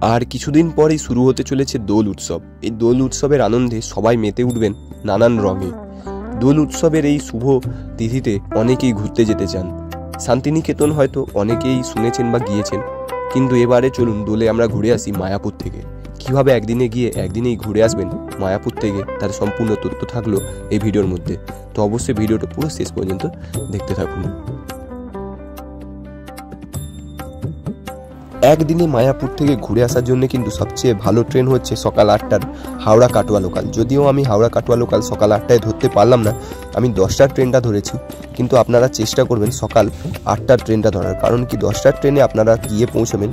আর কিছুদিন পরেই শুরু হতে চলেছে দোল উৎসব। এই দোল উৎসবের আনন্দে সবাই মেতে উঠবেন নানান রঙে। দোল উৎসবের এই শুভ তিথিতে অনেকেই ঘুরতে যেতে চান। শান্তিনিকেতন হয়তো অনেকেই শুনেছেন বা গিয়েছেন, কিন্তু এবারে চলুন দোলে আমরা ঘুরে আসি মায়াপুর থেকে। কিভাবে একদিনে গিয়ে একদিনেই ঘুরে আসবেন মায়াপুর থেকে, তার সম্পূর্ণ তথ্য থাকলো এই ভিডিওর মধ্যে। তো অবশ্যই ভিডিওটা পুরো শেষ পর্যন্ত দেখতে থাকুন। একদিনে মায়াপুর থেকে ঘুরে আসার জন্য কিন্তু সবচেয়ে ভালো ট্রেন হচ্ছে সকাল 8টার হাওড়া কাটোয়া লোকাল। যদিও আমি হাওড়া কাটোয়া লোকাল সকাল 8টায় ধরতে পারলাম না, আমি 10টার ট্রেনটা ধরেছি। কিন্তু আপনারা চেষ্টা করবেন সকাল 8টার ট্রেনটা ধরার, কারণ কি 10টার ট্রেনে আপনারা গিয়ে পৌঁছাবেন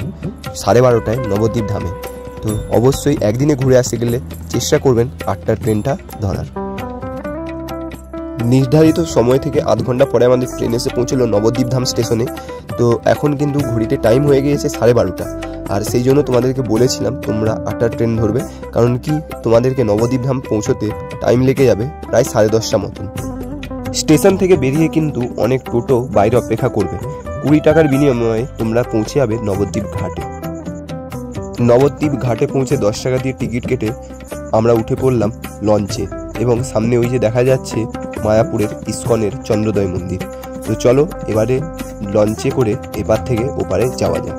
12:30টায় নবদ্বীপ ধামে। তো অবশ্যই একদিনে ঘুরে আসতে গেলে চেষ্টা করবেন 8টার ট্রেনটা ধরার। নির্ধারিত সময় থেকে আধ ঘন্টা পরে আমাদের ট্রেন এসে পৌঁছলো নবদ্বীপ ধাম স্টেশনে। তো এখন কিন্তু ঘড়িতে টাইম হয়ে গিয়েছে 12:30, আর সেই জন্য তোমাদেরকে বলেছিলাম তোমরা 8টার ট্রেন ধরবে, কারণ কি তোমাদেরকে নবদ্বীপ ধাম পৌঁছতে টাইম লেগে যাবে প্রায় 10:30 মতন। স্টেশন থেকে বেরিয়ে কিন্তু অনেক টোটো বাইরে অপেক্ষা করবে। 20 টাকার বিনিময়ে তোমরা পৌঁছে যাবে নবদ্বীপ ঘাটে। নবদ্বীপ ঘাটে পৌঁছে 10 টাকা দিয়ে টিকিট কেটে আমরা উঠে পড়লাম লঞ্চে, এবং সামনে ওই যে দেখা যাচ্ছে মায়াপুরের ইস্কনের চন্দ্রোদয় মন্দির। তো চলো এবারে লঞ্চে করে এপার থেকে ওপারে যাওয়া যাক।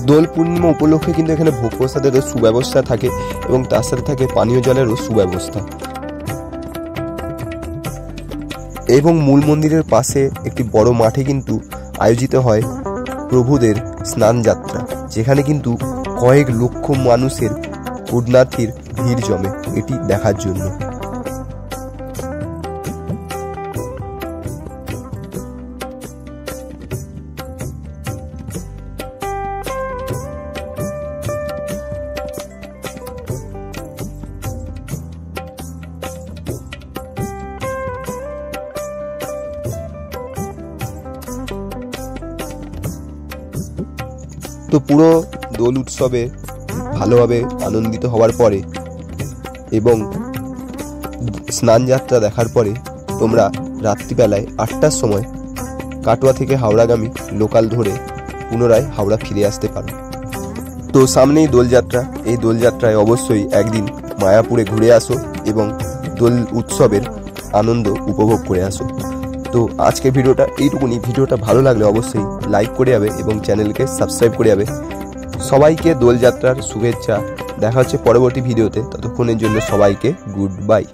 দোল পূর্ণিমা উপলক্ষে কিন্তু এখানে ভোগ প্রসাদেরও সুব্যবস্থা থাকে, এবং তার সাথে থাকে পানীয় জলেরও সুব্যবস্থা। এবং মূল মন্দিরের পাশে একটি বড় মাঠে কিন্তু আয়োজিত হয় প্রভুদের স্নান যাত্রা, যেখানে কিন্তু কয়েক লক্ষ মানুষের পুণ্যার্থীর ভিড় জমে এটি দেখার জন্য। তো পুরো দোল উৎসবে ভালোভাবে আনন্দিত হওয়ার পরে এবং স্নান যাত্রা দেখার পরে তোমরা রাত্রিবেলায় 8টার সময় কাটোয়া থেকে হাওড়াগামী লোকাল ধরে পুনরায় হাওড়া ফিরে আসতে পারো। তো সামনেই দোলযাত্রা, এই দোলযাত্রায় অবশ্যই একদিন মায়াপুরে ঘুরে আসো এবং দোল উৎসবের আনন্দ উপভোগ করে আসো। তো আজকের ভিডিওটা এইটুকুনি। ভিডিওটা ভালো লাগলে অবশ্যই লাইক করে যাবে এবং চ্যানেলকে সাবস্ক্রাইব করে যাবে। সবাইকে দোলযাত্রার শুভেচ্ছা। দেখা হচ্ছে পরবর্তী ভিডিওতে, ততক্ষণের জন্য সবাইকে গুড বাই।